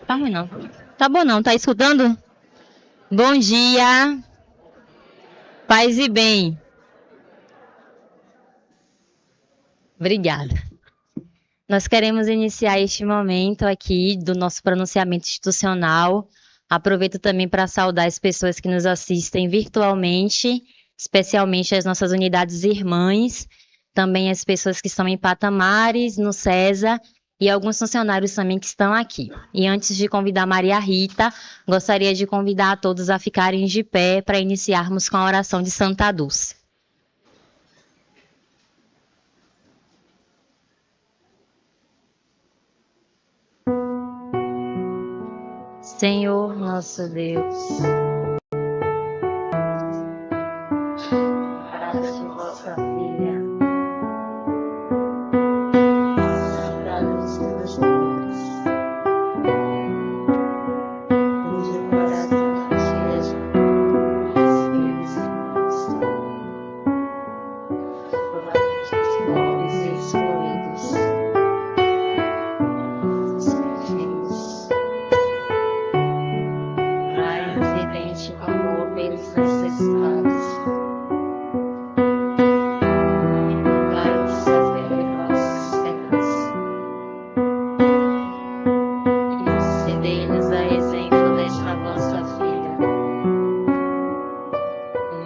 Tá ruim não. Tá bom não, tá escutando? Bom dia, paz e bem. Obrigada. Nós queremos iniciar este momento aqui do nosso pronunciamento institucional. Aproveito também para saudar as pessoas que nos assistem virtualmente, especialmente as nossas unidades irmãs, também as pessoas que estão em Patamares, no César, e alguns funcionários também que estão aqui. E antes de convidar Maria Rita, gostaria de convidar a todos a ficarem de pé para iniciarmos com a oração de Santa Dulce. Senhor nosso Deus, graças a vossa filha, Santa Dulce dos Negros, cujo coração cheio de pobres e excluídos, seus filhos, residente amor pelos necessitados, vai saber nossas penas, e concedei-nos a exemplo desta vossa filha,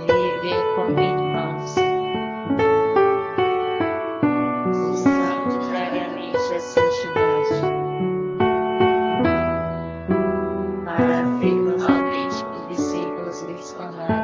viver como irmãos, buscando diariamente a santidade, para sermos autênticos discípulos missionários.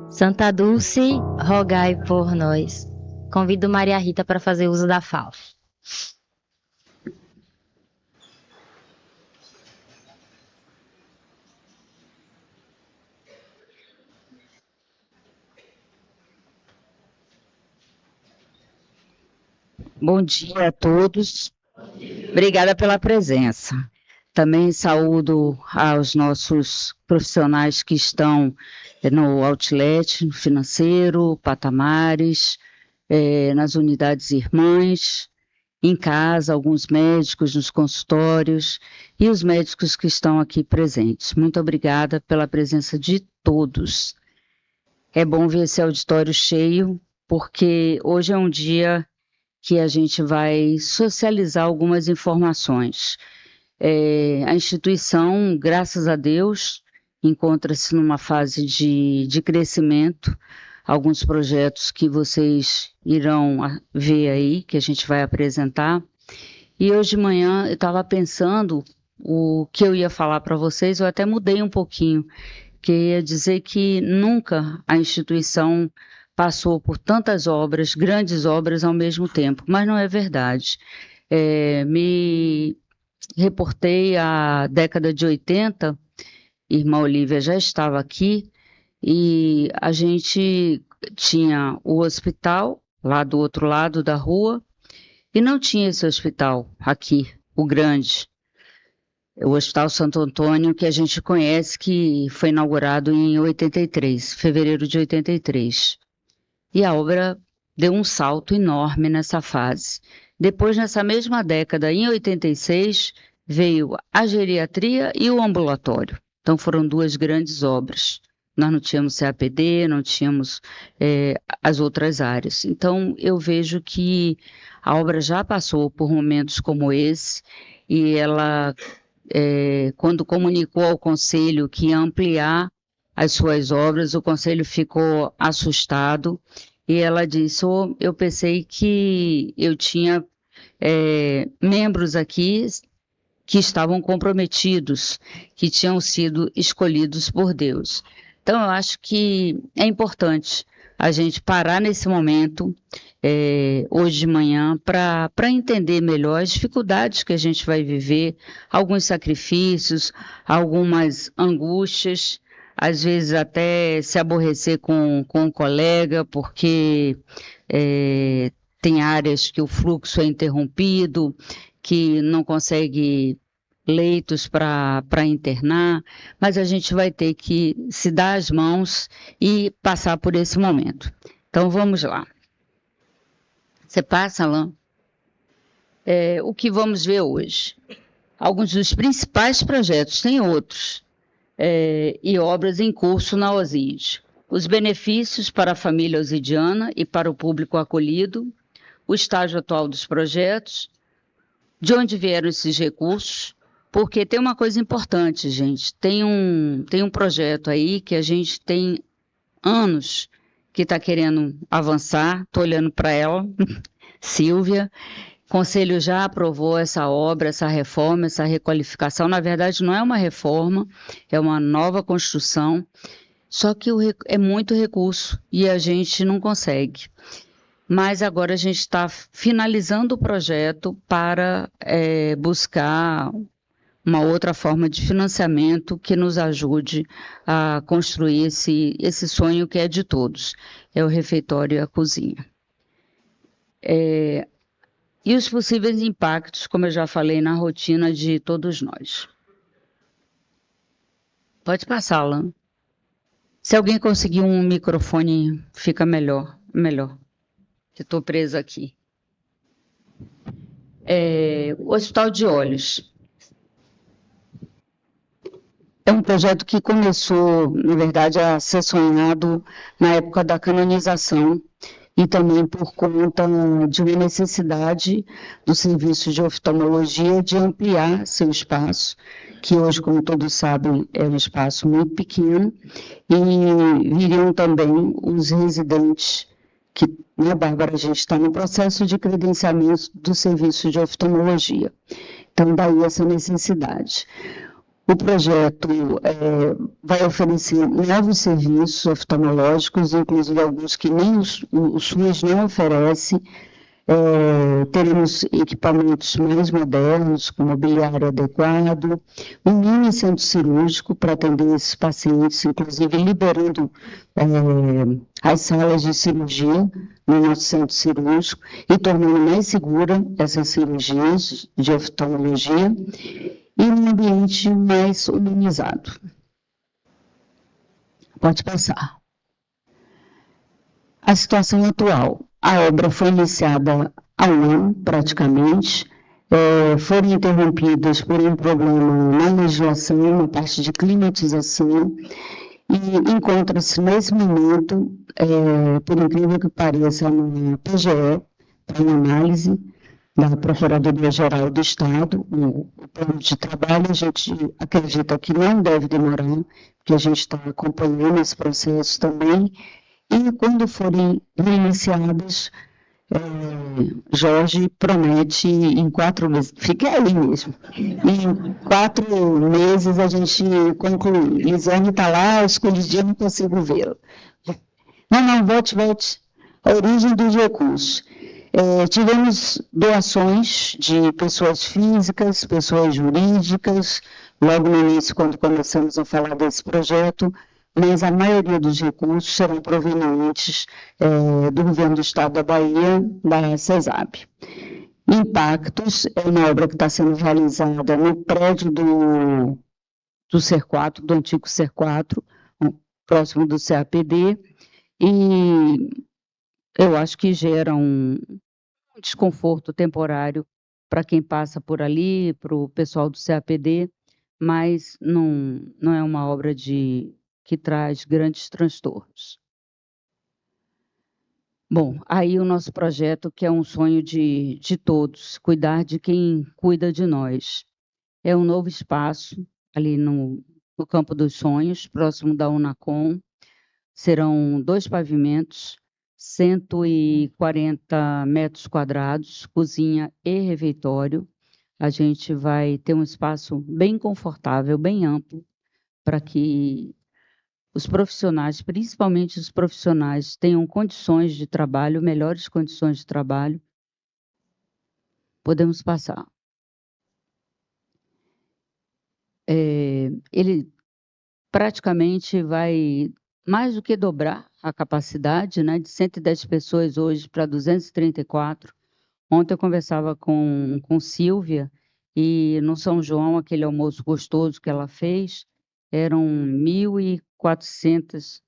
Santa Dulce, rogai por nós. Convido Maria Rita para fazer uso da fala. Bom dia a todos. Obrigada pela presença. Também saúdo aos nossos profissionais que estão no outlet, no financeiro, Patamares, nas unidades irmãs, em casa, alguns médicos nos consultórios e os médicos que estão aqui presentes. Muito obrigada pela presença de todos. É bom ver esse auditório cheio, porque hoje é um dia que a gente vai socializar algumas informações. A instituição, graças a Deus, encontra-se numa fase de crescimento. Alguns projetos que vocês irão ver aí, que a gente vai apresentar. E hoje de manhã eu estava pensando o que eu ia falar para vocês, eu até mudei um pouquinho, que eu ia dizer que nunca a instituição passou por tantas obras, grandes obras ao mesmo tempo, mas não é verdade. Me reportei à década de 80, irmã Olívia já estava aqui, e a gente tinha o hospital lá do outro lado da rua, e não tinha esse hospital aqui, o grande, o Hospital Santo Antônio, que a gente conhece, que foi inaugurado em 83, fevereiro de 83. E a obra deu um salto enorme nessa fase. Depois, nessa mesma década, em 86, veio a geriatria e o ambulatório. Então foram duas grandes obras. nós não tínhamos CAPD, não tínhamos as outras áreas. Então, eu vejo que a obra já passou por momentos como esse, e ela, quando comunicou ao Conselho que ia ampliar as suas obras, o Conselho ficou assustado, e ela disse, eu pensei que eu tinha membros aqui que estavam comprometidos, que tinham sido escolhidos por Deus. Então, eu acho que é importante a gente parar nesse momento, hoje de manhã, para entender melhor as dificuldades que a gente vai viver, alguns sacrifícios, algumas angústias, às vezes até se aborrecer com um colega, porque tem áreas que o fluxo é interrompido, que não consegue leitos para internar, mas a gente vai ter que se dar as mãos e passar por esse momento. Então, vamos lá. Você passa, Alain? O que vamos ver hoje? Alguns dos principais projetos, tem outros, e obras em curso na OSID. Os benefícios para a família osidiana e para o público acolhido, o estágio atual dos projetos, de onde vieram esses recursos, porque tem uma coisa importante, gente, tem um projeto aí que a gente tem anos que está querendo avançar, estou olhando para ela, Silvia, o Conselho já aprovou essa obra, essa reforma, essa requalificação, na verdade não é uma reforma, é uma nova construção, só que é muito recurso e a gente não consegue. Mas agora a gente está finalizando o projeto para buscar uma outra forma de financiamento que nos ajude a construir esse sonho que é de todos, é o refeitório e a cozinha. E os possíveis impactos, como eu já falei, na rotina de todos nós. Pode passar, Alan. Se alguém conseguir um microfone, fica melhor, que estou presa aqui. O Hospital de Olhos. É um projeto que começou, na verdade, a ser sonhado na época da canonização e também por conta de uma necessidade do serviço de oftalmologia de ampliar seu espaço, que hoje, como todos sabem, é um espaço muito pequeno, e viriam também os residentes, que, né, Bárbara, a gente está no processo de credenciamento do serviço de oftalmologia. Então, daí essa necessidade. O projeto vai oferecer novos serviços oftalmológicos, inclusive alguns que nem o SUS não oferece. Teremos equipamentos mais modernos, com mobiliário adequado, um mini centro cirúrgico para atender esses pacientes, inclusive liberando as salas de cirurgia no nosso centro cirúrgico e tornando mais segura essas cirurgias de oftalmologia, e um ambiente mais humanizado. Pode passar. A situação atual. A obra foi iniciada há um ano, praticamente. Foram interrompidas por um problema na legislação, na parte de climatização, e encontra-se nesse momento, por incrível que pareça, na PGE, para análise da Procuradoria-Geral do Estado. O plano de trabalho, a gente acredita que não deve demorar, porque a gente está acompanhando esse processo também, e quando forem reiniciados, Jorge promete em 4 meses, fique aí mesmo, em 4 meses a gente conclui. Lisane está lá, escolhidinha, não consigo vê-lo. Não, volte, a origem dos recursos. Tivemos doações de pessoas físicas, pessoas jurídicas, logo no início, quando começamos a falar desse projeto, mas a maioria dos recursos serão provenientes do governo do Estado da Bahia, da CESAB. Impactos é uma obra que está sendo realizada no prédio do CER4, do antigo CER4, próximo do CAPD, e eu acho que gera um desconforto temporário para quem passa por ali, para o pessoal do CAPD, mas não é uma obra de que traz grandes transtornos. Bom, aí o nosso projeto, que é um sonho de todos, cuidar de quem cuida de nós. É um novo espaço ali no Campo dos Sonhos, próximo da Unacom. Serão 2 pavimentos, 140 metros quadrados, cozinha e refeitório. A gente vai ter um espaço bem confortável, bem amplo, para que os profissionais, principalmente os profissionais, tenham condições de trabalho, melhores condições de trabalho. Podemos passar. Ele praticamente vai mais do que dobrar a capacidade, né, de 110 pessoas hoje para 234. Ontem eu conversava com Silvia e no São João, aquele almoço gostoso que ela fez, eram 1.400,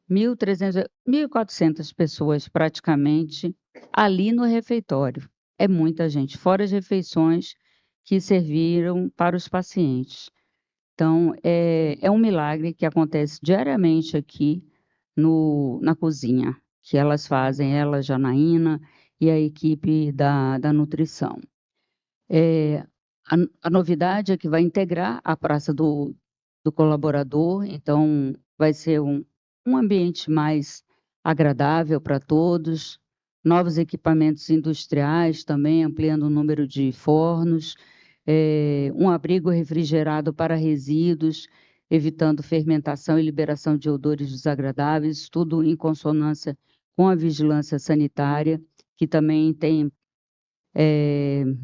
1.400 pessoas praticamente ali no refeitório. É muita gente, fora as refeições que serviram para os pacientes. Então, é um milagre que acontece diariamente aqui na cozinha, que elas fazem, ela, Janaína e a equipe da nutrição. A novidade é que vai integrar a Praça do Colaborador, então vai ser um ambiente mais agradável para todos, novos equipamentos industriais também, ampliando o número de fornos, um abrigo refrigerado para resíduos, evitando fermentação e liberação de odores desagradáveis, tudo em consonância com a vigilância sanitária, que também tem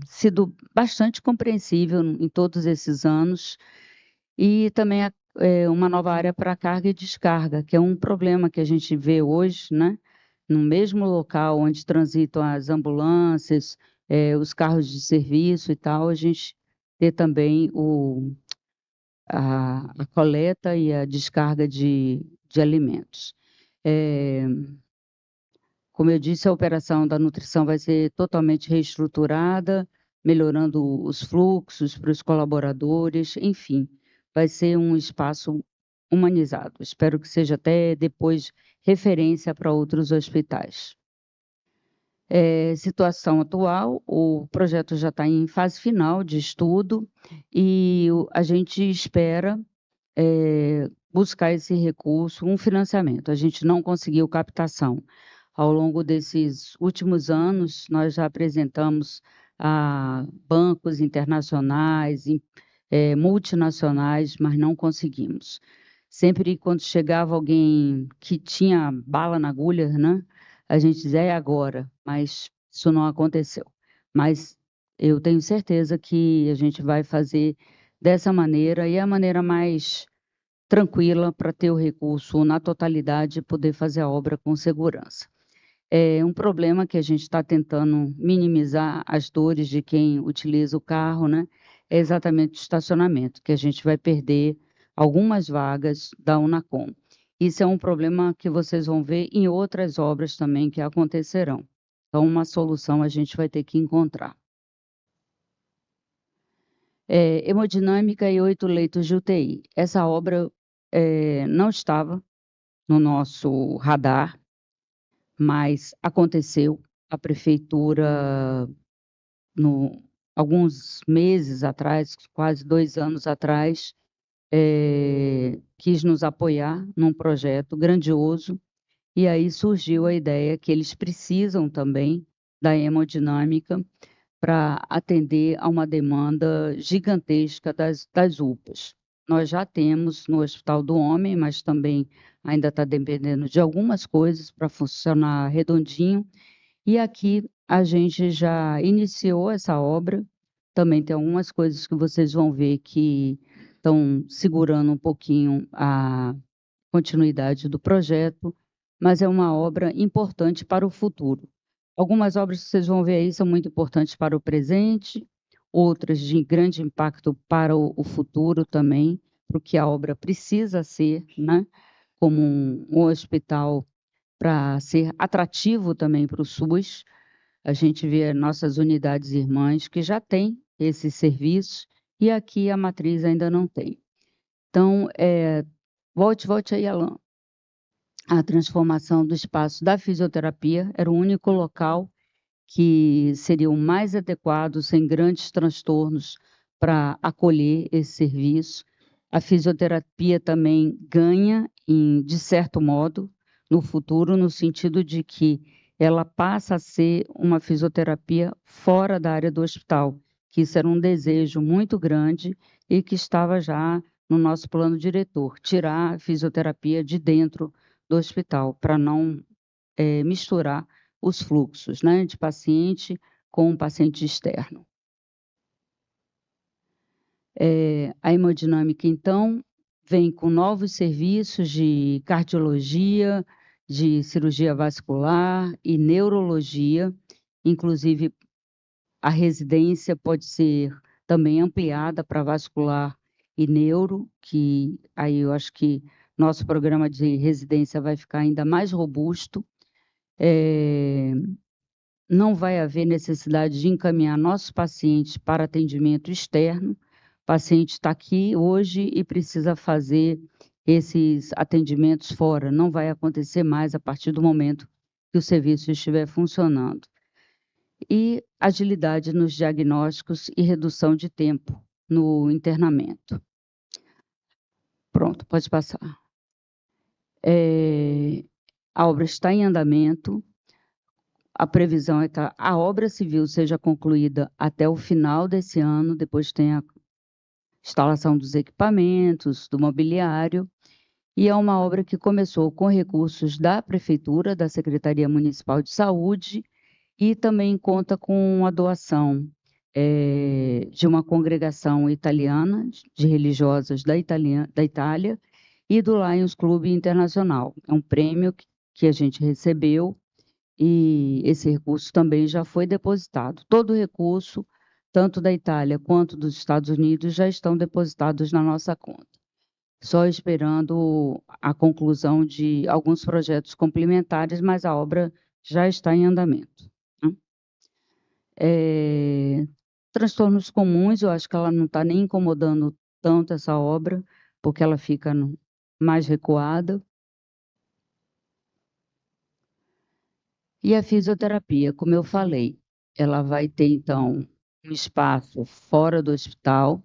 sido bastante compreensível em todos esses anos, e também uma nova área para carga e descarga, que é um problema que a gente vê hoje, né? No mesmo local onde transitam as ambulâncias, os carros de serviço e tal, a gente ter também a coleta e a descarga de alimentos. Como eu disse, a operação da nutrição vai ser totalmente reestruturada, melhorando os fluxos para os colaboradores, enfim, vai ser um espaço humanizado. Espero que seja até depois referência para outros hospitais. Situação atual, o projeto já está em fase final de estudo e a gente espera buscar esse recurso, um financiamento. A gente não conseguiu captação. Ao longo desses últimos anos, nós já apresentamos a bancos internacionais, multinacionais, mas não conseguimos. Sempre quando chegava alguém que tinha bala na agulha, né, a gente dizia, é agora, mas isso não aconteceu. Mas eu tenho certeza que a gente vai fazer dessa maneira, e é a maneira mais tranquila para ter o recurso na totalidade e poder fazer a obra com segurança. É um problema que a gente está tentando minimizar as dores de quem utiliza o carro, né? É exatamente o estacionamento, que a gente vai perder algumas vagas da Unacom. Isso é um problema que vocês vão ver em outras obras também que acontecerão. Então, uma solução a gente vai ter que encontrar. Hemodinâmica e 8 leitos de UTI. Essa obra não estava no nosso radar, mas aconteceu. A prefeitura, alguns meses atrás, quase 2 anos atrás, quis nos apoiar num projeto grandioso, e aí surgiu a ideia que eles precisam também da hemodinâmica para atender a uma demanda gigantesca das UPAs. Nós já temos no Hospital do Homem, mas também ainda está dependendo de algumas coisas para funcionar redondinho. E aqui a gente já iniciou essa obra. Também tem algumas coisas que vocês vão ver que estão segurando um pouquinho a continuidade do projeto, mas é uma obra importante para o futuro. Algumas obras que vocês vão ver aí são muito importantes para o presente, outras de grande impacto para o futuro também, porque a obra precisa ser, né, como um hospital para ser atrativo também para o SUS. A gente vê nossas unidades irmãs que já têm esse serviço e aqui a matriz ainda não tem. Então, volte aí, Alan. A transformação do espaço da fisioterapia era o único local que seria o mais adequado, sem grandes transtornos, para acolher esse serviço. A fisioterapia também ganha, de certo modo, no futuro, no sentido de que ela passa a ser uma fisioterapia fora da área do hospital, que isso era um desejo muito grande e que estava já no nosso plano diretor, tirar a fisioterapia de dentro do hospital, para não misturar os fluxos, né, de paciente com paciente externo. A hemodinâmica, então, vem com novos serviços de cardiologia, de cirurgia vascular e neurologia, inclusive a residência pode ser também ampliada para vascular e neuro, que aí eu acho que nosso programa de residência vai ficar ainda mais robusto. Não vai haver necessidade de encaminhar nossos pacientes para atendimento externo. O paciente está aqui hoje e precisa fazer esses atendimentos fora. Não vai acontecer mais a partir do momento que o serviço estiver funcionando. E agilidade nos diagnósticos e redução de tempo no internamento. Pronto, pode passar. A obra está em andamento. A previsão é que a obra civil seja concluída até o final desse ano, depois tem a instalação dos equipamentos, do mobiliário, e é uma obra que começou com recursos da Prefeitura, da Secretaria Municipal de Saúde, e também conta com a doação de uma congregação italiana, de religiosas da Itália, e do Lions Clube Internacional. É um prêmio que a gente recebeu, e esse recurso também já foi depositado. Todo o recurso, tanto da Itália quanto dos Estados Unidos, já estão depositados na nossa conta. Só esperando a conclusão de alguns projetos complementares, mas a obra já está em andamento. Transtornos comuns, eu acho que ela não está nem incomodando tanto essa obra, porque ela fica mais recuada. E a fisioterapia, como eu falei, ela vai ter, então, um espaço fora do hospital,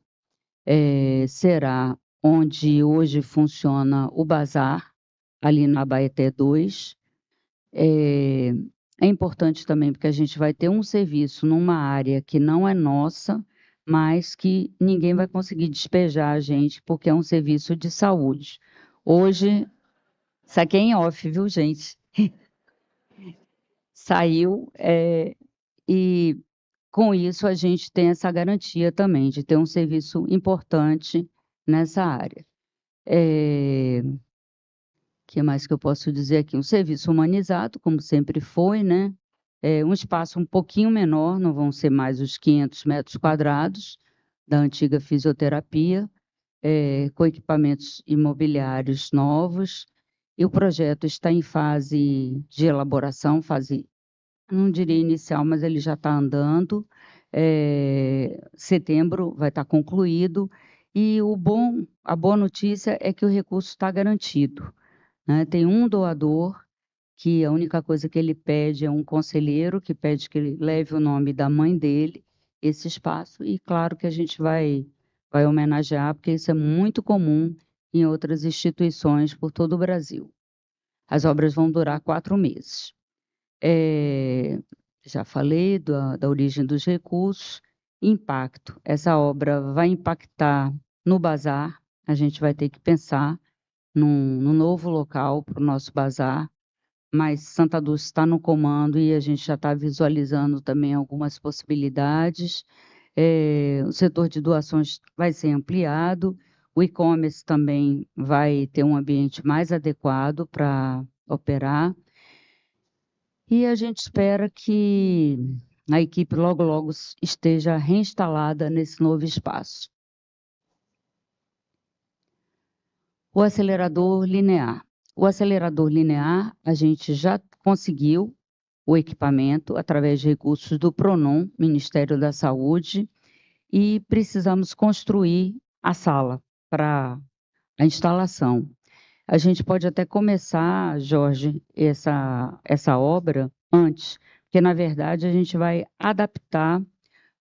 será onde hoje funciona o bazar, ali na Abaeté 2. É importante também, porque a gente vai ter um serviço numa área que não é nossa, mas que ninguém vai conseguir despejar a gente, porque é um serviço de saúde. Hoje, isso aqui é em off, viu, gente? Saiu, e com isso a gente tem essa garantia também de ter um serviço importante nessa área. O que mais que eu posso dizer aqui? Um serviço humanizado, como sempre foi, né? Um espaço um pouquinho menor, não vão ser mais os 500 metros quadrados da antiga fisioterapia, com equipamentos imobiliários novos, e o projeto está em fase de elaboração, não diria inicial, mas ele já está andando. Setembro vai estar concluído, e a boa notícia é que o recurso está garantido, né? Tem um doador que a única coisa que ele pede é um conselheiro, que pede que ele leve o nome da mãe dele, esse espaço, e claro que a gente vai homenagear, porque isso é muito comum em outras instituições por todo o Brasil. As obras vão durar 4 meses. Já falei da origem dos recursos. Impacto. Essa obra vai impactar no bazar, a gente vai ter que pensar num novo local para o nosso bazar, mas Santa Dulce está no comando e a gente já está visualizando também algumas possibilidades. O setor de doações vai ser ampliado, o e-commerce também vai ter um ambiente mais adequado para operar, e a gente espera que a equipe logo, logo esteja reinstalada nesse novo espaço. O acelerador linear. O acelerador linear, a gente já conseguiu o equipamento através de recursos do PRONON, Ministério da Saúde, e precisamos construir a sala para a instalação. A gente pode até começar, Jorge, essa obra antes, porque, na verdade, a gente vai adaptar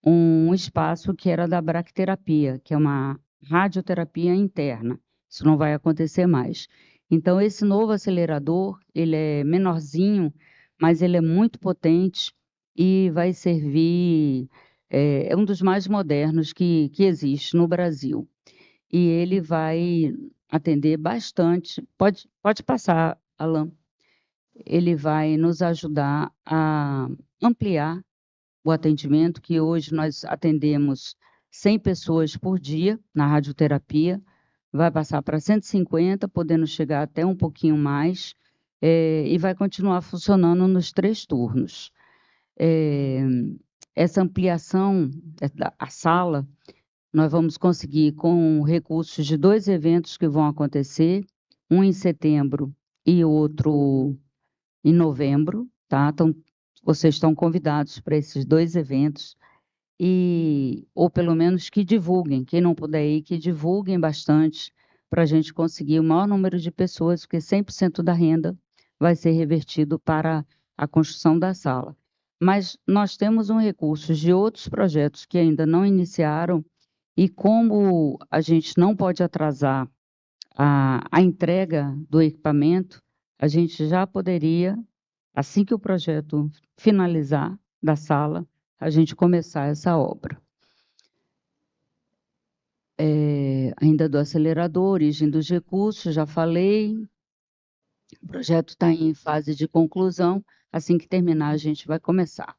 um espaço que era da bracterapia, que é uma radioterapia interna. Isso não vai acontecer mais. Então, esse novo acelerador, ele é menorzinho, mas ele é muito potente e vai servir, é um dos mais modernos que existe no Brasil. E ele vai atender bastante. Pode passar, Alan. Ele vai nos ajudar a ampliar o atendimento, que hoje nós atendemos 100 pessoas por dia na radioterapia, vai passar para 150, podendo chegar até um pouquinho mais, e vai continuar funcionando nos 3 turnos. Essa ampliação da sala, nós vamos conseguir com recursos de 2 eventos que vão acontecer, um em setembro e outro em novembro, tá? Então, vocês estão convidados para esses 2 eventos, ou pelo menos que divulguem, quem não puder ir, que divulguem bastante, para a gente conseguir o maior número de pessoas, porque 100% da renda vai ser revertido para a construção da sala. Mas nós temos um recurso de outros projetos que ainda não iniciaram, e como a gente não pode atrasar a entrega do equipamento, a gente já poderia, assim que o projeto finalizar da sala, a gente começar essa obra. Ainda do acelerador, origem dos recursos, já falei. O projeto está em fase de conclusão. Assim que terminar, a gente vai começar.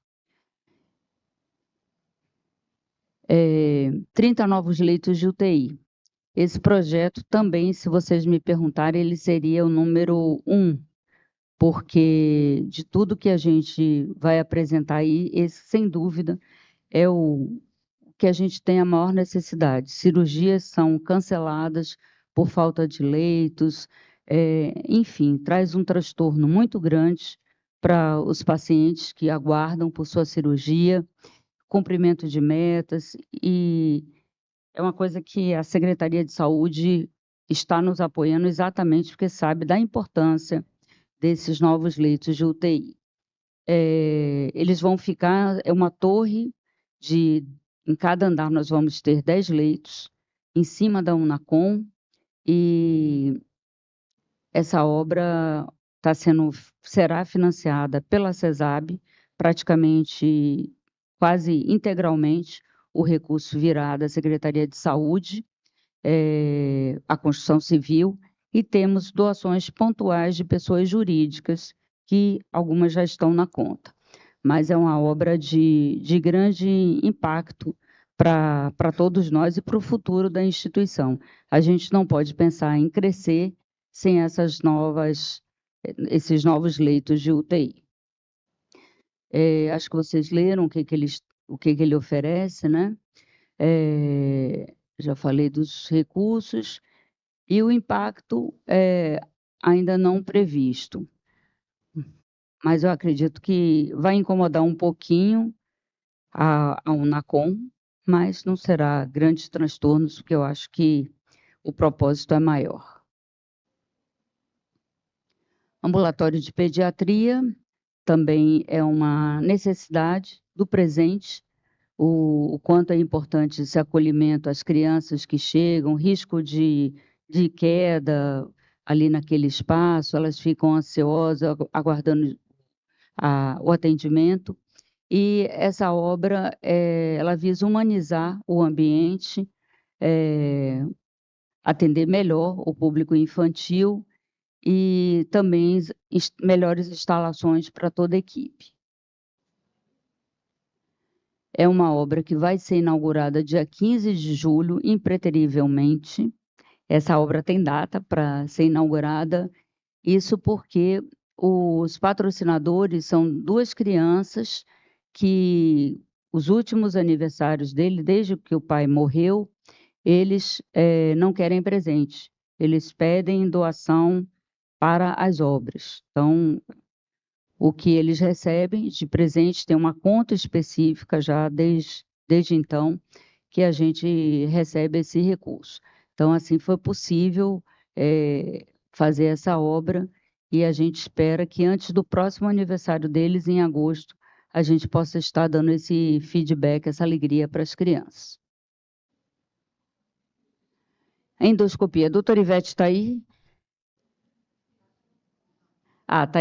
30 novos leitos de UTI. Esse projeto também, se vocês me perguntarem, ele seria o número 1, porque de tudo que a gente vai apresentar aí, esse, sem dúvida, é o que a gente tem a maior necessidade. Cirurgias são canceladas por falta de leitos, enfim, traz um transtorno muito grande para os pacientes que aguardam por sua cirurgia, cumprimento de metas, e é uma coisa que a Secretaria de Saúde está nos apoiando exatamente porque sabe da importância desses novos leitos de UTI. Eles vão ficar, é uma torre em cada andar nós vamos ter 10 leitos, em cima da Unacom, e essa obra será financiada pela CESAB, praticamente, quase integralmente, o recurso virá da Secretaria de Saúde, a construção civil, e temos doações pontuais de pessoas jurídicas, que algumas já estão na conta. Mas é uma obra de grande impacto para todos nós e para o futuro da instituição. A gente não pode pensar em crescer sem esses novos leitos de UTI. Acho que vocês leram o que ele oferece, né? Já falei dos recursos e o impacto ainda não previsto. Mas eu acredito que vai incomodar um pouquinho a Unacom, mas não será grandes transtornos, porque eu acho que o propósito é maior. Ambulatório de pediatria também é uma necessidade do presente, o quanto é importante esse acolhimento às crianças que chegam, risco de queda ali naquele espaço, elas ficam ansiosas, aguardando o atendimento. E essa obra, ela visa humanizar o ambiente, atender melhor o público infantil e também melhores instalações para toda a equipe. É uma obra que vai ser inaugurada dia 15 de julho, impreterivelmente. Essa obra tem data para ser inaugurada, isso porque os patrocinadores são 2 crianças que os últimos aniversários dele, desde que o pai morreu, eles não querem presente, eles pedem doação para as obras. Então, o que eles recebem de presente tem uma conta específica já desde então que a gente recebe esse recurso. Então, assim, foi possível fazer essa obra e a gente espera que antes do próximo aniversário deles, em agosto, a gente possa estar dando esse feedback, essa alegria para as crianças. A endoscopia. A doutora Ivete está aí? Ah, tá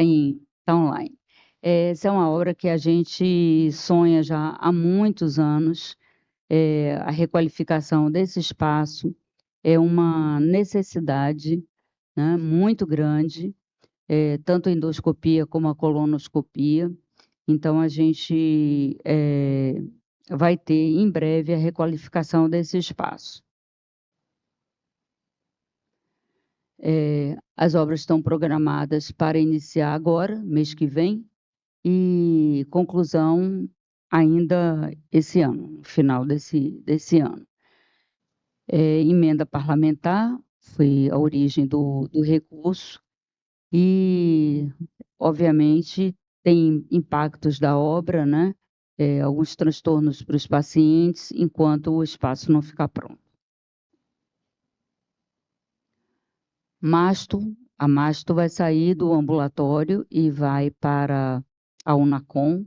online. Essa é uma obra que a gente sonha já há muitos anos. A requalificação desse espaço é uma necessidade, né, muito grande, tanto a endoscopia como a colonoscopia. Então, a gente vai ter em breve a requalificação desse espaço. As obras estão programadas para iniciar agora, mês que vem, e conclusão ainda esse ano, no final desse ano. Emenda parlamentar foi a origem do recurso e, obviamente, tem impactos da obra, né? Alguns transtornos para os pacientes, enquanto o espaço não ficar pronto. A Masto vai sair do ambulatório e vai para a Unacom.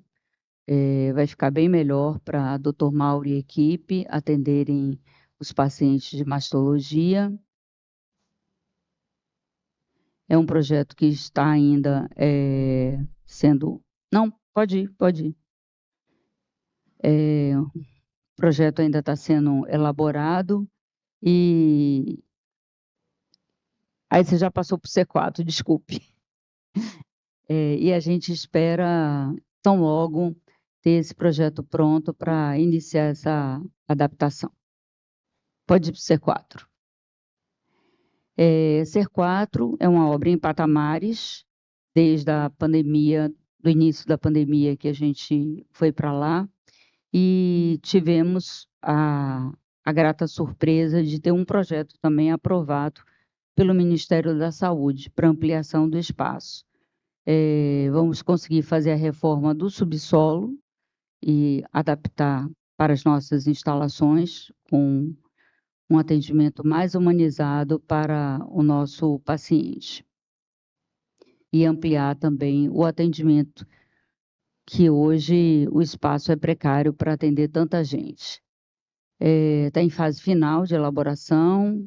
Vai ficar bem melhor para a Dr. Mauro e equipe atenderem os pacientes de mastologia. É um projeto que está ainda sendo... Não, pode ir. O projeto ainda está sendo elaborado e... Aí você já passou para o C4, desculpe. E a gente espera, tão logo, ter esse projeto pronto para iniciar essa adaptação. Pode ir para o C4. C4 é uma obra em patamares, desde a pandemia, do início da pandemia que a gente foi para lá, e tivemos a grata surpresa de ter um projeto também aprovado pelo Ministério da Saúde para ampliação do espaço. Vamos conseguir fazer a reforma do subsolo e adaptar para as nossas instalações com um atendimento mais humanizado para o nosso paciente. E ampliar também o atendimento, que hoje o espaço é precário para atender tanta gente. Está em fase final de elaboração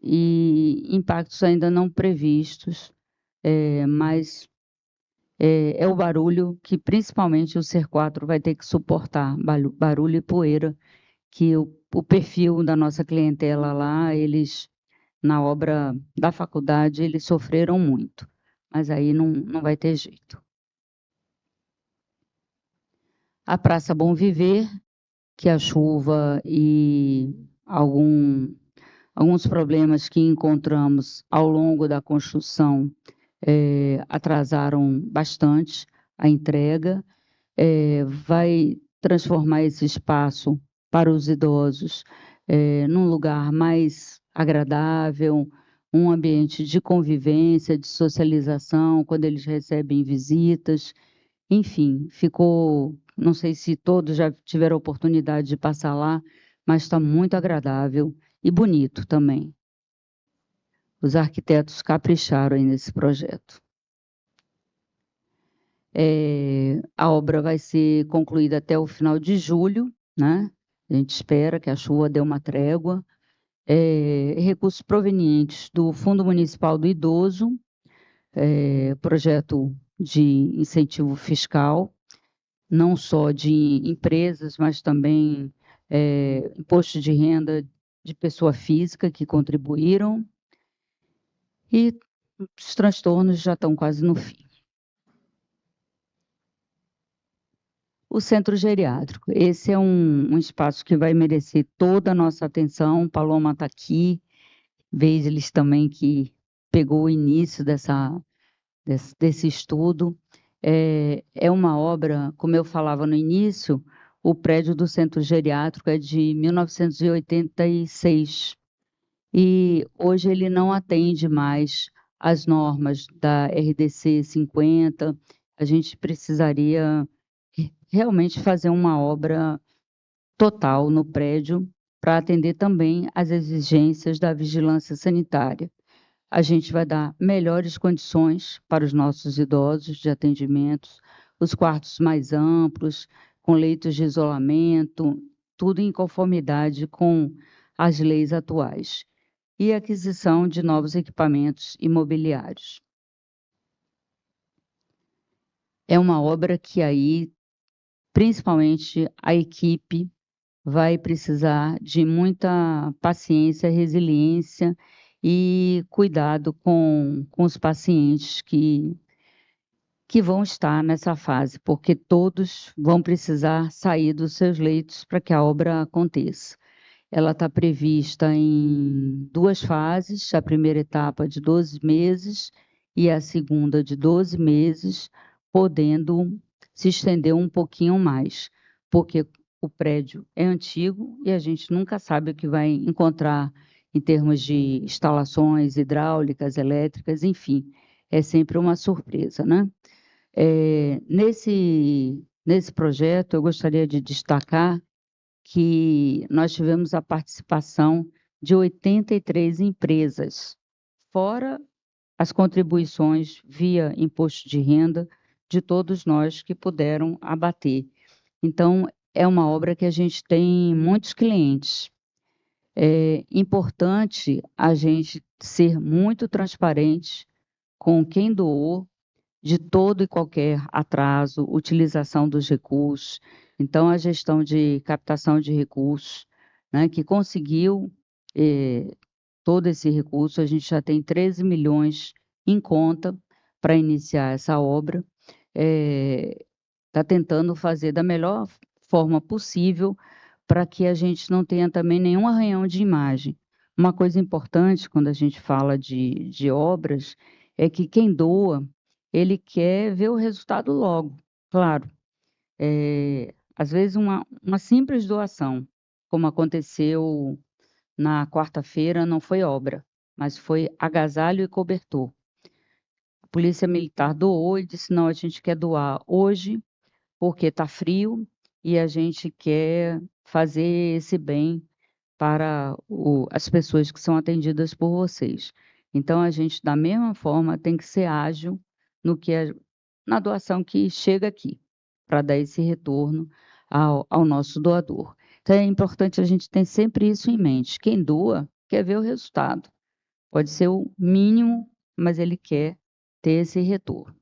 e impactos ainda não previstos, mas é o barulho que principalmente o C4 vai ter que suportar, barulho e poeira, que o perfil da nossa clientela lá, eles, na obra da faculdade, eles sofreram muito, mas aí não vai ter jeito. A Praça Bom Viver, que a chuva e alguns problemas que encontramos ao longo da construção atrasaram bastante a entrega. Vai transformar esse espaço para os idosos num lugar mais agradável, um ambiente de convivência, de socialização, quando eles recebem visitas. Enfim, ficou, não sei se todos já tiveram a oportunidade de passar lá, mas está muito agradável e bonito também. Os arquitetos capricharam aí nesse projeto. A obra vai ser concluída até o final de julho, né? A gente espera que a chuva dê uma trégua. Recursos provenientes do Fundo Municipal do Idoso, projeto de incentivo fiscal, não só de empresas, mas também imposto de renda de pessoa física que contribuíram. E os transtornos já estão quase no fim. O centro geriátrico, esse é um espaço que vai merecer toda a nossa atenção. Paloma está aqui, Veislis também, que pegou o início desse estudo. É uma obra, como eu falava no início, o prédio do centro geriátrico é de 1986 e hoje ele não atende mais às normas da RDC 50. A gente precisaria realmente fazer uma obra total no prédio para atender também às exigências da vigilância sanitária. A gente vai dar melhores condições para os nossos idosos de atendimentos, os quartos mais amplos, com leitos de isolamento, tudo em conformidade com as leis atuais, e aquisição de novos equipamentos imobiliários. É uma obra que aí, principalmente a equipe, vai precisar de muita paciência, resiliência e cuidado com os pacientes que vão estar nessa fase, porque todos vão precisar sair dos seus leitos para que a obra aconteça. Ela está prevista em 2 fases, a primeira etapa de 12 meses e a segunda de 12 meses, podendo se estender um pouquinho mais, porque o prédio é antigo e a gente nunca sabe o que vai encontrar em termos de instalações hidráulicas, elétricas, enfim, é sempre uma surpresa, né? Nesse projeto, eu gostaria de destacar que nós tivemos a participação de 83 empresas, fora as contribuições via imposto de renda de todos nós que puderam abater. Então, é uma obra que a gente tem muitos clientes. É importante a gente ser muito transparente com quem doou, de todo e qualquer atraso, utilização dos recursos. Então, a gestão de captação de recursos, né, que conseguiu todo esse recurso, a gente já tem 13 milhões em conta para iniciar essa obra. Está tentando fazer da melhor forma possível para que a gente não tenha também nenhum arranhão de imagem. Uma coisa importante quando a gente fala de obras é que quem doa, ele quer ver o resultado logo, claro. Às vezes uma simples doação, como aconteceu na quarta-feira, não foi obra, mas foi agasalho e cobertor. A Polícia Militar doou e disse, não, a gente quer doar hoje, porque está frio e a gente quer fazer esse bem para as pessoas que são atendidas por vocês. Então, a gente, da mesma forma, tem que ser ágil na doação que chega aqui, para dar esse retorno ao nosso doador. Então, é importante a gente ter sempre isso em mente. Quem doa quer ver o resultado. Pode ser o mínimo, mas ele quer ter esse retorno.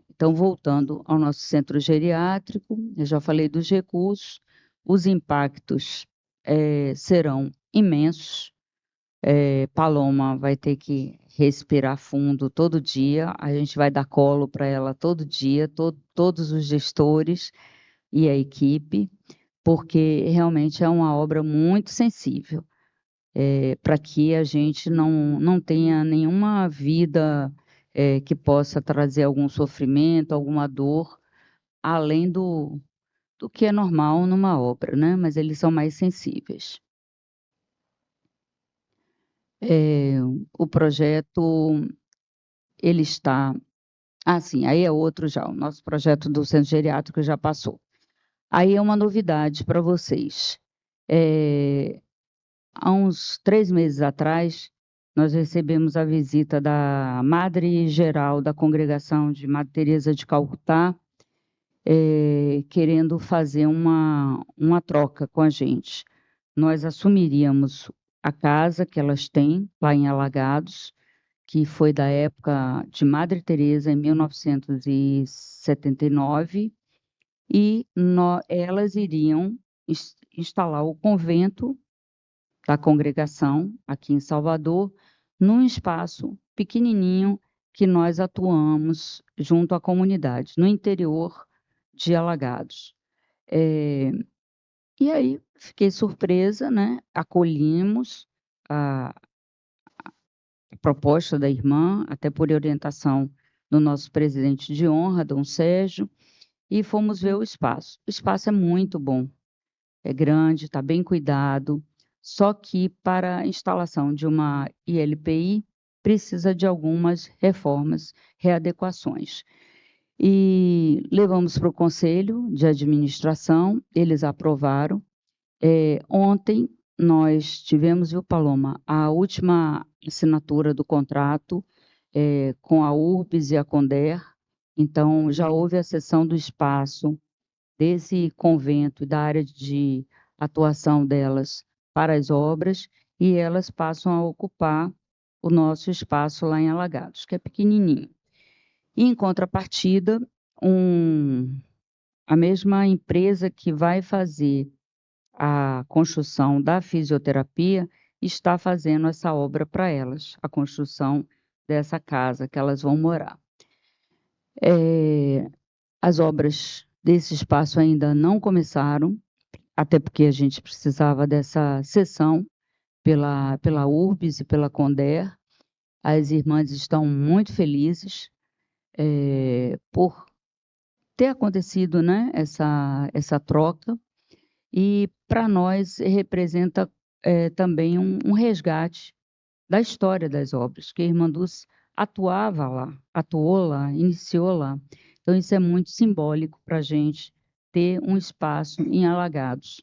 Então, voltando ao nosso centro geriátrico, eu já falei dos recursos, os impactos serão imensos. Paloma vai ter que respirar fundo todo dia, a gente vai dar colo para ela todo dia, todos os gestores e a equipe, porque realmente é uma obra muito sensível, para que a gente não tenha nenhuma vida que possa trazer algum sofrimento, alguma dor, além do que é normal numa obra, né? Mas eles são mais sensíveis. O projeto, ele está... sim, aí é outro já, o nosso projeto do Centro Geriátrico já passou. Aí é uma novidade para vocês. Há uns 3 meses atrás, nós recebemos a visita da Madre Geral da Congregação de Madre Teresa de Calcutá, querendo fazer uma troca com a gente. Nós assumiríamos a casa que elas têm lá em Alagados, que foi da época de Madre Teresa, em 1979, e elas iriam instalar o convento da congregação aqui em Salvador, num espaço pequenininho que nós atuamos junto à comunidade, no interior de Alagados. E aí fiquei surpresa, né? Acolhimos a proposta da irmã, até por orientação do nosso presidente de honra, Dom Sérgio, e fomos ver o espaço. O espaço é muito bom, é grande, está bem cuidado, só que para a instalação de uma ILPI precisa de algumas reformas, readequações. E levamos para o Conselho de Administração, eles aprovaram, Ontem nós tivemos, viu, Paloma, a última assinatura do contrato com a URBS e a Conder. Então, já houve a cessão do espaço desse convento e da área de atuação delas para as obras, e elas passam a ocupar o nosso espaço lá em Alagados, que é pequenininho. E, em contrapartida, a mesma empresa que vai fazer a construção da fisioterapia está fazendo essa obra para elas, a construção dessa casa que elas vão morar. As obras desse espaço ainda não começaram, até porque a gente precisava dessa cessão pela URBS e pela Conder. As irmãs estão muito felizes por ter acontecido, né, essa troca, e para nós representa também um resgate da história das obras, que a Irmã Dulce atuava lá, atuou lá, iniciou lá. Então, isso é muito simbólico para a gente ter um espaço em Alagados.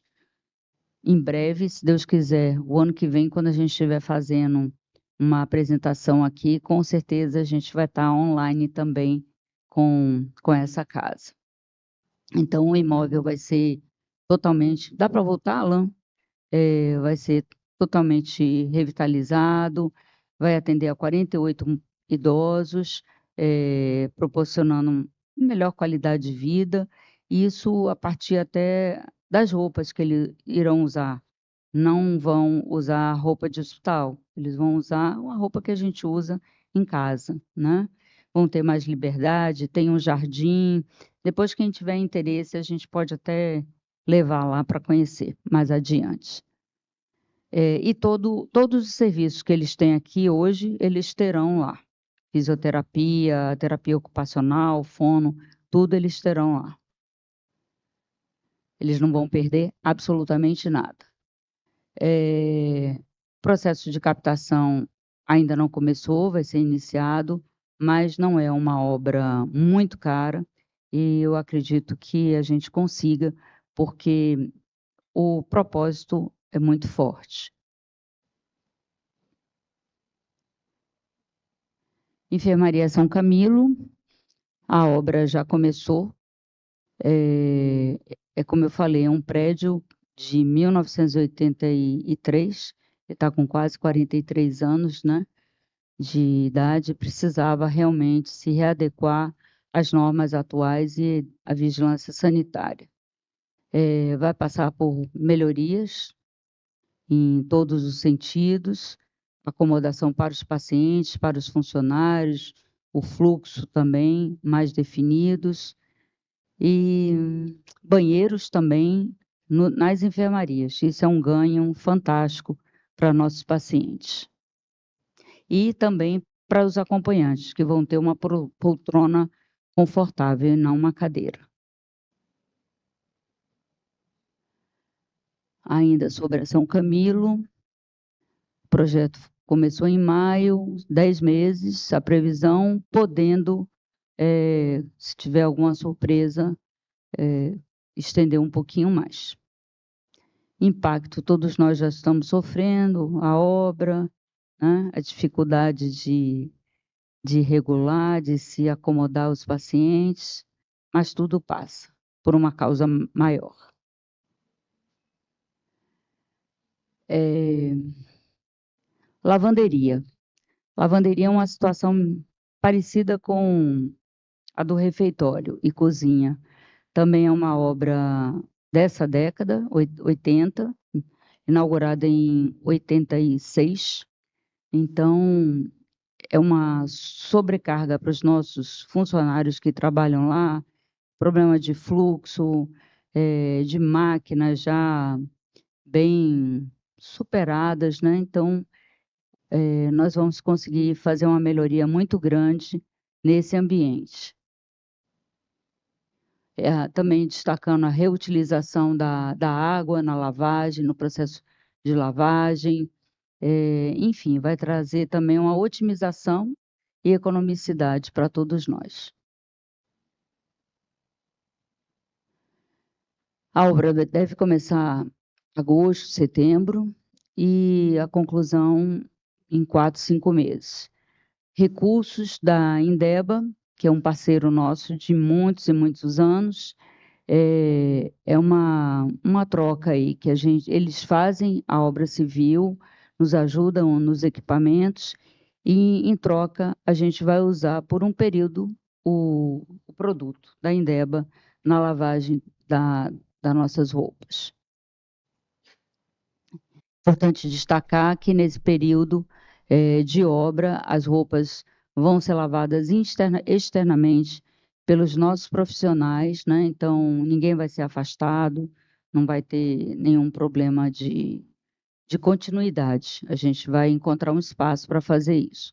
Em breve, se Deus quiser, o ano que vem, quando a gente estiver fazendo uma apresentação aqui, com certeza a gente vai estar online também com essa casa. Então, o imóvel vai ser totalmente... Dá para voltar, Alan? Vai ser totalmente revitalizado, vai atender a 48 idosos, proporcionando melhor qualidade de vida, e isso a partir até das roupas que eles irão usar. Não vão usar roupa de hospital, eles vão usar uma roupa que a gente usa em casa, né? Vão ter mais liberdade, tem um jardim. Depois, quem tiver interesse, a gente pode até levar lá para conhecer mais adiante. E todos os serviços que eles têm aqui hoje, eles terão lá. Fisioterapia, terapia ocupacional, fono, tudo eles terão lá. Eles não vão perder absolutamente nada. O processo de captação ainda não começou, vai ser iniciado, mas não é uma obra muito cara, e eu acredito que a gente consiga, porque o propósito é muito forte. Enfermaria São Camilo, a obra já começou. Como eu falei, é um prédio de 1983, ele está com quase 43 anos, né, de idade, precisava realmente se readequar às normas atuais e à vigilância sanitária. Vai passar por melhorias em todos os sentidos, acomodação para os pacientes, para os funcionários, o fluxo também mais definidos, e banheiros também nas enfermarias. Isso é um ganho fantástico para nossos pacientes. E também para os acompanhantes, que vão ter uma poltrona confortável e não uma cadeira. Ainda sobre a São Camilo, o projeto começou em maio, 10 meses, a previsão, podendo, se tiver alguma surpresa, estender um pouquinho mais. Impacto, todos nós já estamos sofrendo, a obra, né, a dificuldade de regular, de se acomodar os pacientes, mas tudo passa por uma causa maior. Lavanderia. Lavanderia é uma situação parecida com a do refeitório e cozinha. Também é uma obra dessa década, 80, inaugurada em 86. Então, é uma sobrecarga para os nossos funcionários que trabalham lá, problema de fluxo, de máquinas já bem superadas, né? Então, nós vamos conseguir fazer uma melhoria muito grande nesse ambiente. Também destacando a reutilização da água na lavagem, no processo de lavagem, enfim, vai trazer também uma otimização e economicidade para todos nós. A obra deve começar agosto, setembro, e a conclusão em 4, 5 meses. Recursos da Indeba, que é um parceiro nosso de muitos e muitos anos, é uma troca aí, que eles fazem a obra civil, nos ajudam nos equipamentos, e em troca a gente vai usar por um período o produto da Indeba na lavagem das nossas roupas. Importante destacar que nesse período de obra, as roupas vão ser lavadas externamente pelos nossos profissionais, né? Então, ninguém vai ser afastado, não vai ter nenhum problema de continuidade. A gente vai encontrar um espaço para fazer isso.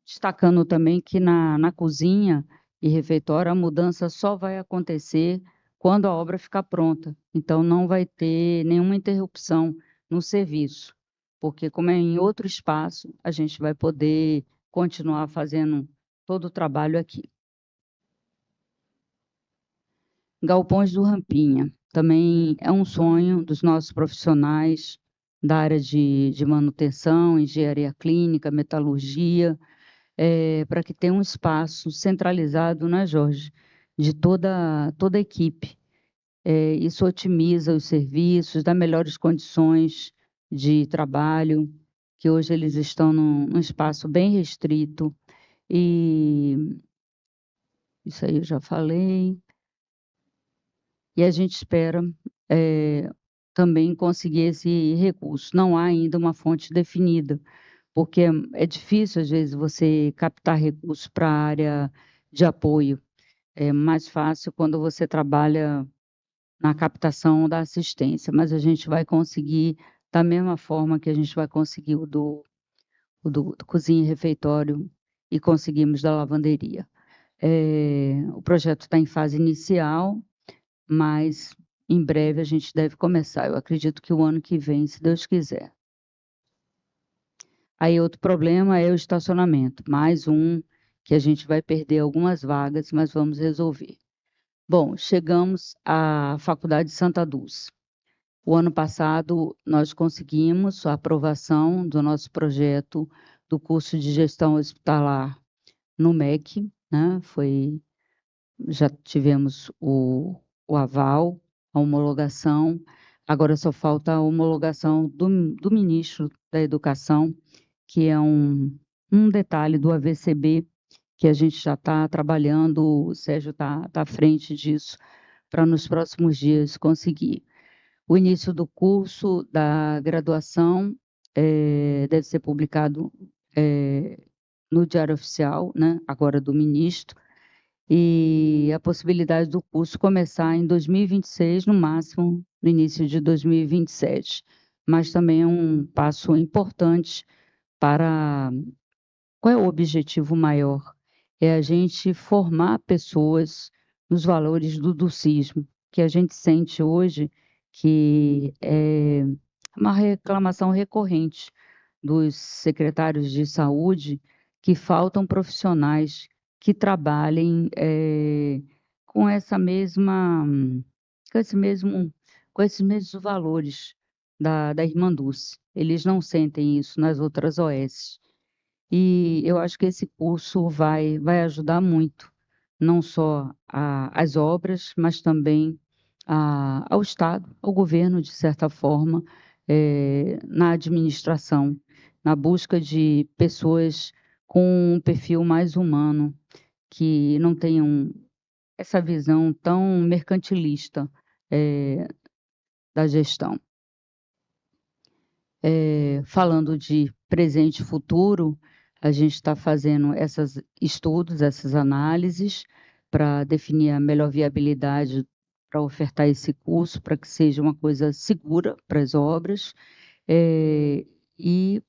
Destacando também que na cozinha e refeitório, a mudança só vai acontecer quando a obra ficar pronta. Então, não vai ter nenhuma interrupção no serviço, porque como é em outro espaço, a gente vai poder continuar fazendo todo o trabalho aqui. Galpões do Rampinha, também é um sonho dos nossos profissionais da área de manutenção, engenharia clínica, metalurgia, para que tenha um espaço centralizado, né, Jorge, de toda a equipe. Isso otimiza os serviços, dá melhores condições de trabalho, que hoje eles estão num espaço bem restrito, e isso aí eu já falei. E a gente espera também conseguir esse recurso. Não há ainda uma fonte definida, porque é difícil, às vezes, você captar recursos para a área de apoio. É mais fácil quando você trabalha na captação da assistência, mas a gente vai conseguir, da mesma forma que a gente vai conseguir o do cozinha e refeitório e conseguimos da lavanderia. O projeto está em fase inicial, mas em breve a gente deve começar. Eu acredito que o ano que vem, se Deus quiser. Aí outro problema é o estacionamento, mais um que a gente vai perder algumas vagas, mas vamos resolver. Bom, chegamos à Faculdade Santa Dulce. O ano passado nós conseguimos a aprovação do nosso projeto do curso de gestão hospitalar no MEC, né? Já tivemos o aval, a homologação, agora só falta a homologação do ministro da Educação, que é um detalhe do AVCB, que a gente já está trabalhando, o Sérgio está à frente disso, para nos próximos dias conseguir. O início do curso da graduação deve ser publicado no Diário Oficial, né, agora do ministro, e a possibilidade do curso começar em 2026, no máximo no início de 2027. Mas também é um passo importante para... Qual é o objetivo maior? É a gente formar pessoas nos valores do dulcismo, que a gente sente hoje que é uma reclamação recorrente dos secretários de saúde, que faltam profissionais que trabalhem com essa mesma, com esse mesmo, com esses mesmos valores da Irmã Dulce. Eles não sentem isso nas outras OS. E eu acho que esse curso vai ajudar muito, não só as obras, mas também ao Estado, ao governo, de certa forma, na administração, na busca de pessoas com um perfil mais humano, que não tenham essa visão tão mercantilista da gestão. Falando de presente e futuro, a gente está fazendo esses estudos, essas análises, para definir a melhor viabilidade para ofertar esse curso, para que seja uma coisa segura para as obras. E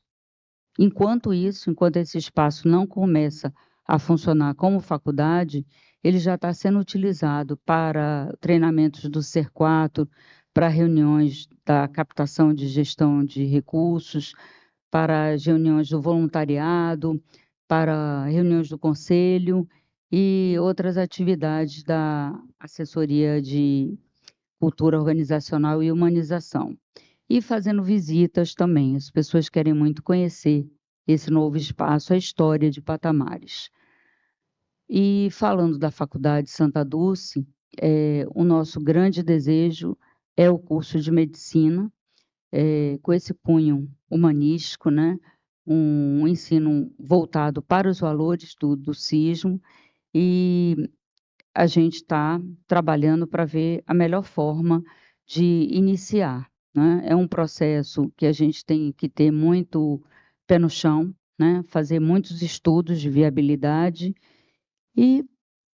enquanto esse espaço não começa a funcionar como faculdade, ele já está sendo utilizado para treinamentos do CER4, para reuniões da captação de gestão de recursos, para as reuniões do voluntariado, para reuniões do conselho e outras atividades da assessoria de cultura organizacional e humanização. E fazendo visitas também, as pessoas querem muito conhecer esse novo espaço, a história de Patamares. E falando da Faculdade Santa Dulce, o nosso grande desejo é o curso de medicina, com esse cunho humanístico, né? Um ensino voltado para os valores do sismo, e a gente está trabalhando para ver a melhor forma de iniciar, né? É um processo que a gente tem que ter muito pé no chão, né? Fazer muitos estudos de viabilidade e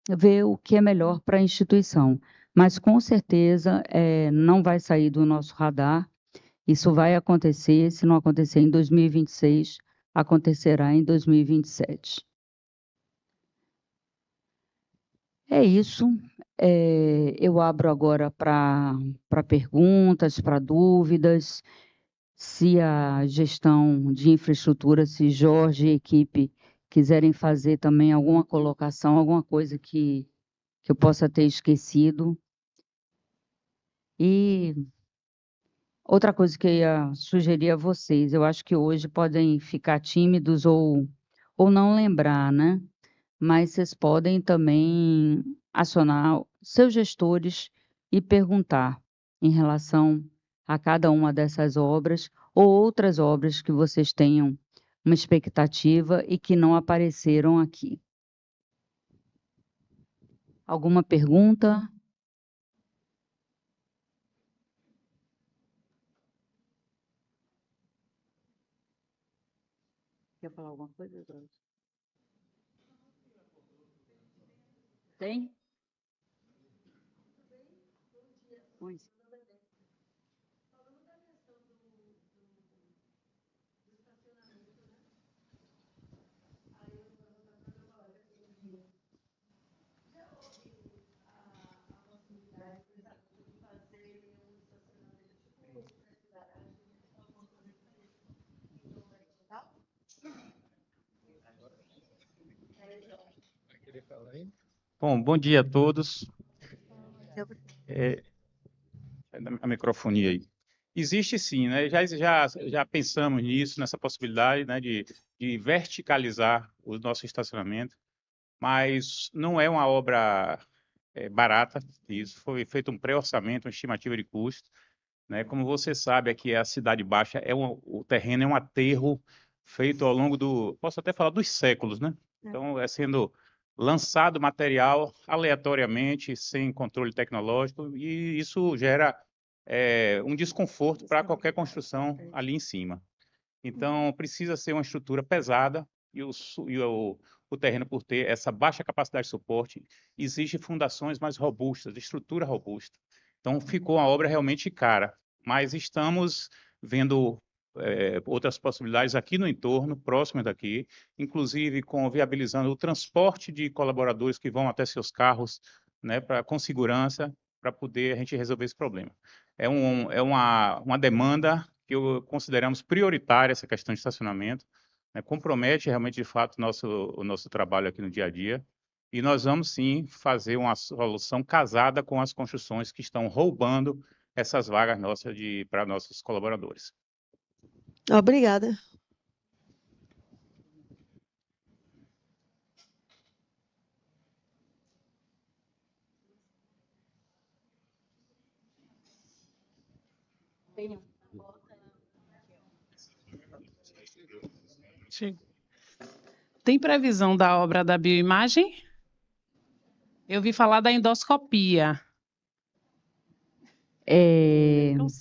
ver o que é melhor para a instituição. Mas, com certeza, não vai sair do nosso radar. Isso vai acontecer, se não acontecer em 2026, acontecerá em 2027. É isso. Eu abro agora para perguntas, para dúvidas. Se a gestão de infraestrutura, se Jorge e equipe quiserem fazer também alguma colocação, alguma coisa que eu possa ter esquecido. E outra coisa que eu ia sugerir a vocês, eu acho que hoje podem ficar tímidos ou não lembrar, né? Mas vocês podem também acionar seus gestores e perguntar em relação a cada uma dessas obras ou outras obras que vocês tenham uma expectativa e que não apareceram aqui. Alguma pergunta? Quer falar alguma coisa, Jorge? Tem? Pois. Bom, bom dia a todos. A microfonia aí. Existe sim, né? Já pensamos nisso, nessa possibilidade, né, de verticalizar o nosso estacionamento, mas não é uma obra barata. Isso foi feito um pré-orçamento, uma estimativa de custo, né? Como você sabe, aqui a Cidade Baixa o terreno é um aterro feito ao longo posso até falar dos séculos, né? Então, sendo lançado material aleatoriamente, sem controle tecnológico, e isso gera um desconforto para qualquer construção ali em cima. Então, precisa ser uma estrutura pesada e o terreno, por ter essa baixa capacidade de suporte, exige fundações mais robustas, estrutura robusta. Então, ficou uma obra realmente cara, mas estamos vendo outras possibilidades aqui no entorno, próximo daqui, inclusive viabilizando o transporte de colaboradores que vão até seus carros, né, com segurança, para poder a gente resolver esse problema. É uma demanda que consideramos prioritária, essa questão de estacionamento, né, compromete realmente, de fato, o nosso trabalho aqui no dia a dia, e nós vamos, sim, fazer uma solução casada com as construções que estão roubando essas vagas nossas para nossos colaboradores. Obrigada. Sim. Tem previsão da obra da bioimagem? Eu ouvi falar da endoscopia.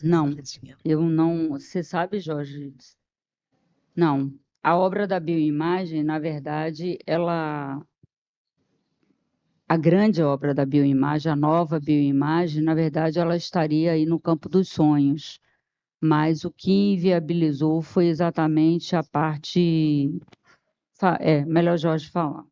Não, eu não. Você sabe, Jorge? Não. A obra da bioimagem, na verdade, a grande obra da bioimagem, a nova bioimagem, na verdade, ela estaria aí no campo dos sonhos. Mas o que inviabilizou foi exatamente a parte. Melhor Jorge falar.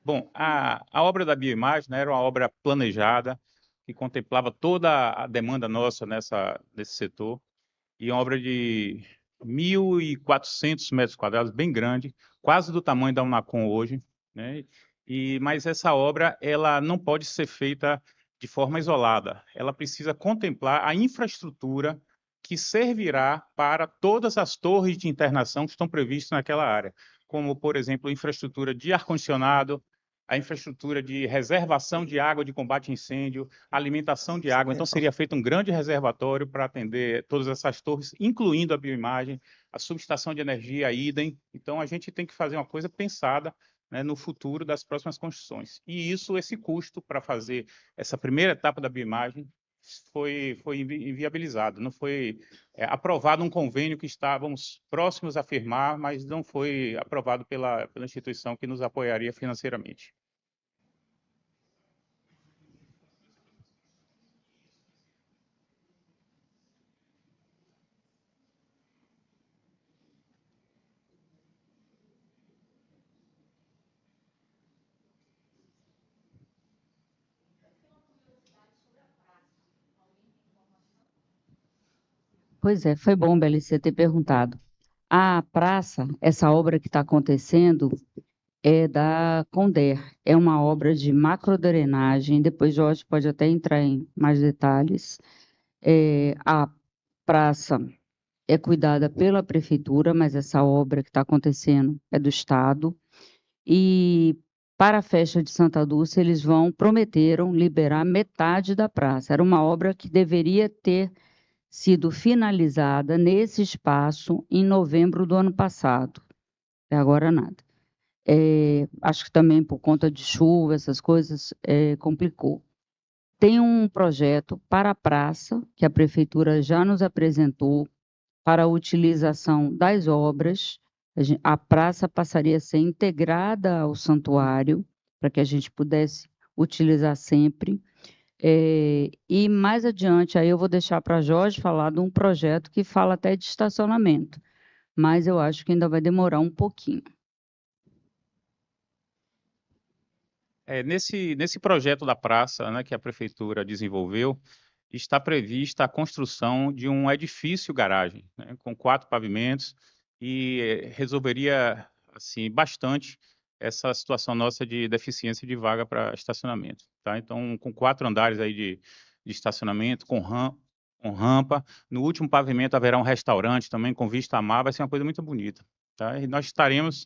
Bom, a obra da bioimagem, né, era uma obra planejada, que contemplava toda a demanda nossa nesse setor, e uma obra de 1.400 metros quadrados, bem grande, quase do tamanho da Unacom hoje, né? Mas essa obra, ela não pode ser feita de forma isolada. Ela precisa contemplar a infraestrutura que servirá para todas as torres de internação que estão previstas naquela área, como, por exemplo, infraestrutura de ar-condicionado, a infraestrutura de reservação de água de combate a incêndio, alimentação de água. Então, seria feito um grande reservatório para atender todas essas torres, incluindo a bioimagem, a subestação de energia, a idem. Então, a gente tem que fazer uma coisa pensada, né, no futuro das próximas construções. E isso, esse custo para fazer essa primeira etapa da bioimagem foi inviabilizado. Não foi aprovado um convênio que estávamos próximos a firmar, mas não foi aprovado pela instituição que nos apoiaria financeiramente. Pois é, foi bom, Belice, ter perguntado. A praça, essa obra que está acontecendo, é da Conder. É uma obra de macrodrenagem. Depois Jorge pode até entrar em mais detalhes. A praça é cuidada pela prefeitura, mas essa obra que está acontecendo é do Estado. E para a festa de Santa Dulce, eles prometeram liberar metade da praça. Era uma obra que deveria ter sido finalizada nesse espaço em novembro do ano passado. Até agora nada. Acho que também por conta de chuva, essas coisas, complicou. Tem um projeto para a praça, que a prefeitura já nos apresentou, para a utilização das obras. A praça passaria a ser integrada ao santuário, para que a gente pudesse utilizar sempre. E mais adiante, aí eu vou deixar para a Jorge falar de um projeto que fala até de estacionamento, mas eu acho que ainda vai demorar um pouquinho. Nesse projeto da praça, né, que a prefeitura desenvolveu, está prevista a construção de um edifício garagem, né, com 4 pavimentos, e resolveria assim, bastante essa situação nossa de deficiência de vaga para estacionamento. Tá? Então, com 4 andares aí de estacionamento, com rampa. No último pavimento haverá um restaurante também com vista a mar, vai ser uma coisa muito bonita. Tá? E nós estaremos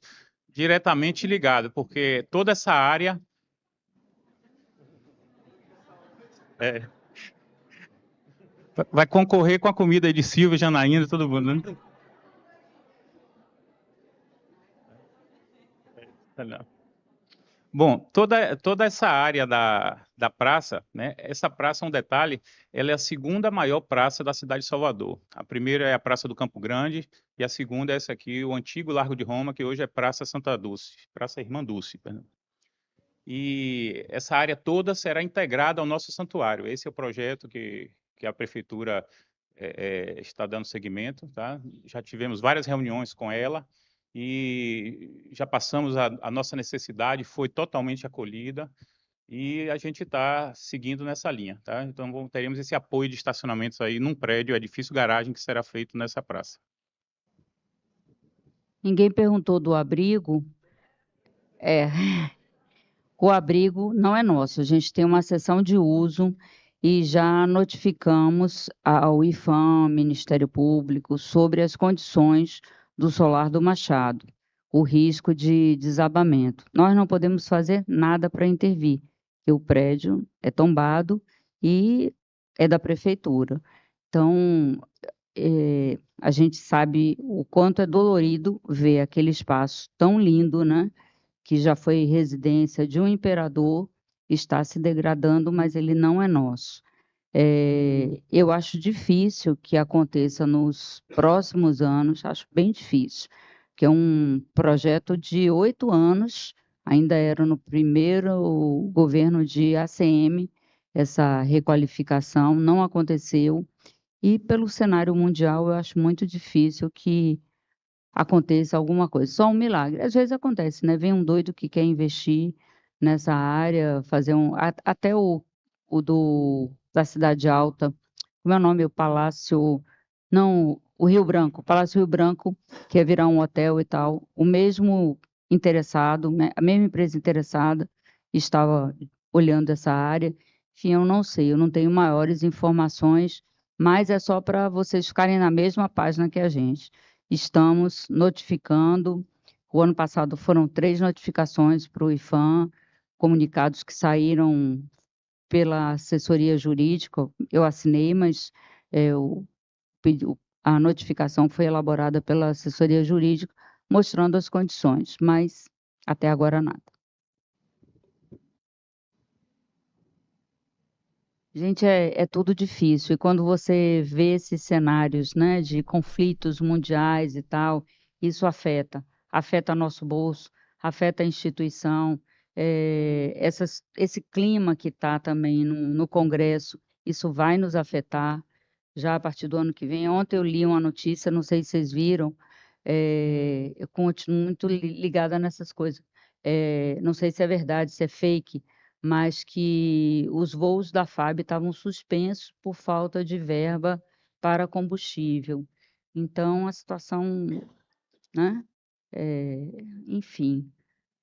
diretamente ligados, porque toda essa área vai concorrer com a comida aí de Silvia, Janaína, todo mundo, né? Bom, toda essa área da praça, né? Essa praça, um detalhe, ela é a segunda maior praça da cidade de Salvador. A primeira é a Praça do Campo Grande e a segunda é essa aqui, o antigo Largo de Roma, que hoje é Praça Santa Dulce, Praça Irmã Dulce, perdão. E essa área toda será integrada ao nosso santuário. Esse é o projeto que a prefeitura está dando seguimento, tá? Já tivemos várias reuniões com ela e já passamos a nossa necessidade, foi totalmente acolhida e a gente está seguindo nessa linha, tá? Então teremos esse apoio de estacionamentos aí num prédio, edifício garagem que será feito nessa praça. Ninguém perguntou do abrigo. O abrigo não é nosso, a gente tem uma sessão de uso e já notificamos ao IFAM, Ministério Público, sobre as condições do solar do Machado, o risco de desabamento. Nós não podemos fazer nada para intervir, porque o prédio é tombado e é da prefeitura. Então, a gente sabe o quanto é dolorido ver aquele espaço tão lindo, né? Que já foi residência de um imperador, está se degradando, mas ele não é nosso. Eu acho difícil que aconteça nos próximos anos, acho bem difícil, que é um projeto de 8 anos, ainda era no primeiro governo de ACM, essa requalificação não aconteceu, e pelo cenário mundial eu acho muito difícil que aconteça alguma coisa, só um milagre. Às vezes acontece, né? Vem um doido que quer investir nessa área, fazer até o da Cidade Alta, como é o nome? O Palácio, não, o Rio Branco, o Palácio Rio Branco, que ia virar um hotel e tal. O mesmo interessado, né? A mesma empresa interessada estava olhando essa área. Enfim, eu não sei, eu não tenho maiores informações, mas é só para vocês ficarem na mesma página que a gente. Estamos notificando, o ano passado foram 3 notificações para o IPHAN, comunicados que saíram pela assessoria jurídica, eu assinei, mas a notificação foi elaborada pela assessoria jurídica, mostrando as condições, mas até agora nada. Gente, é tudo difícil, e quando você vê esses cenários, né, de conflitos mundiais e tal, isso afeta nosso bolso, afeta a instituição, esse clima que está também no Congresso, isso vai nos afetar já a partir do ano que vem. Ontem eu li uma notícia, não sei se vocês viram, eu continuo muito ligada nessas coisas, não sei se é verdade, se é fake, mas que os voos da FAB estavam suspensos por falta de verba para combustível. Então, a situação, né? Enfim,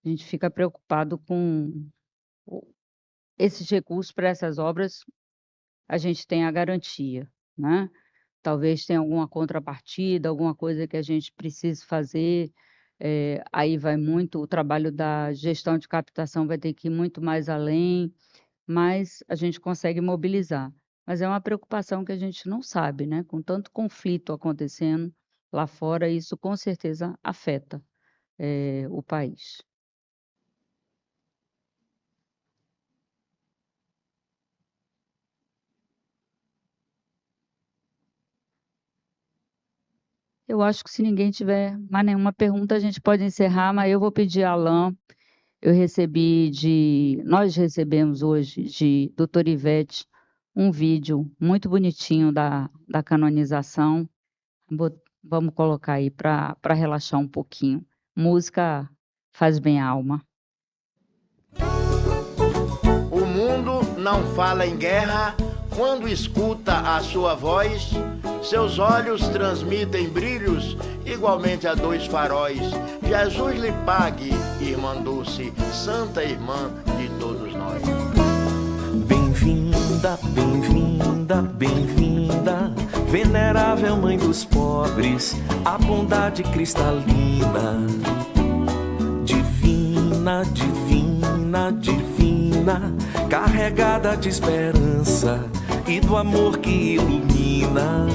a gente fica preocupado com esses recursos para essas obras, a gente tem a garantia, né? Talvez tenha alguma contrapartida, alguma coisa que a gente precise fazer, aí vai muito, o trabalho da gestão de captação vai ter que ir muito mais além, mas a gente consegue mobilizar. Mas é uma preocupação que a gente não sabe, né? Com tanto conflito acontecendo lá fora, isso com certeza afeta, o país. Eu acho que se ninguém tiver mais nenhuma pergunta, a gente pode encerrar, mas eu vou pedir a Alain. Nós recebemos hoje de doutora Ivete um vídeo muito bonitinho da canonização. Vamos colocar aí para relaxar um pouquinho. Música faz bem à alma. O mundo não fala em guerra quando escuta a sua voz. Seus olhos transmitem brilhos igualmente a 2 faróis. Jesus lhe pague, irmã Dulce, santa irmã de todos nós. Bem-vinda, bem-vinda, bem-vinda, venerável mãe dos pobres, a bondade cristalina. Divina, divina, divina, carregada de esperança e do amor que ilumina.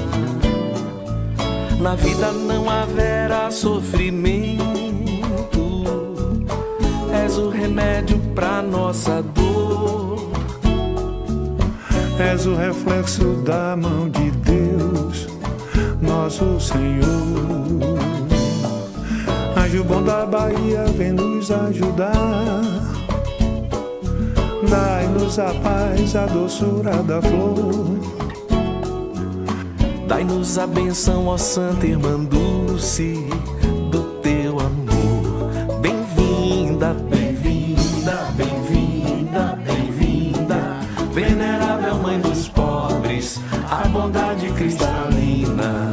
Na vida não haverá sofrimento, és o remédio pra nossa dor. És o reflexo da mão de Deus, nosso Senhor. Anjo bom da Bahia, vem nos ajudar. Dai-nos a paz, a doçura da flor. Dai-nos a benção, ó Santa Irmã Dulce, do teu amor. Bem-vinda, bem-vinda, bem-vinda, bem-vinda, venerável mãe dos pobres, a bondade cristalina.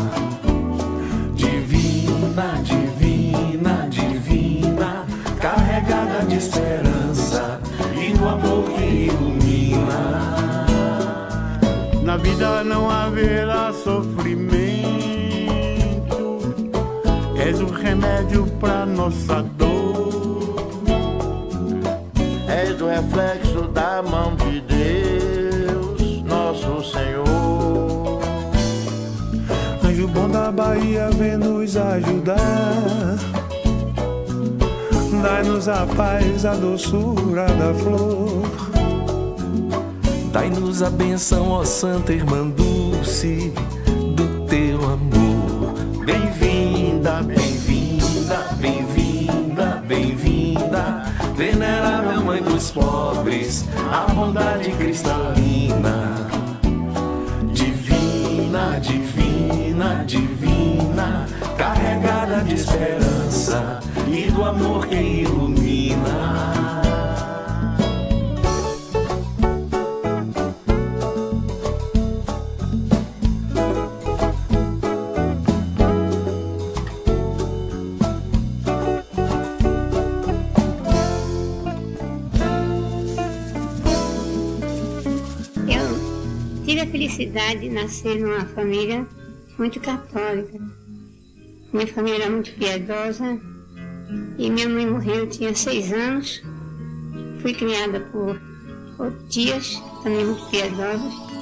Divina, divina, divina, carregada de esperança e do amor que ilumina. Na vida não haverá sofrimento, és o remédio pra nossa dor. És o reflexo da mão de Deus, nosso Senhor. Anjo bom da Bahia, vem nos ajudar. Dai-nos a paz, a doçura da flor. Dai-nos a benção, ó Santa Irmã Dulce, do teu amor. Bem-vinda, bem-vinda, bem-vinda, bem-vinda, venerável mãe dos pobres, a bondade cristalina. Divina, divina, divina, carregada de esperança e do amor que ilumina. felicidade de nascer numa família muito católica. Minha família era muito piedosa e minha mãe morreu, eu tinha 6 anos. Fui criada por tias, também muito piedosas.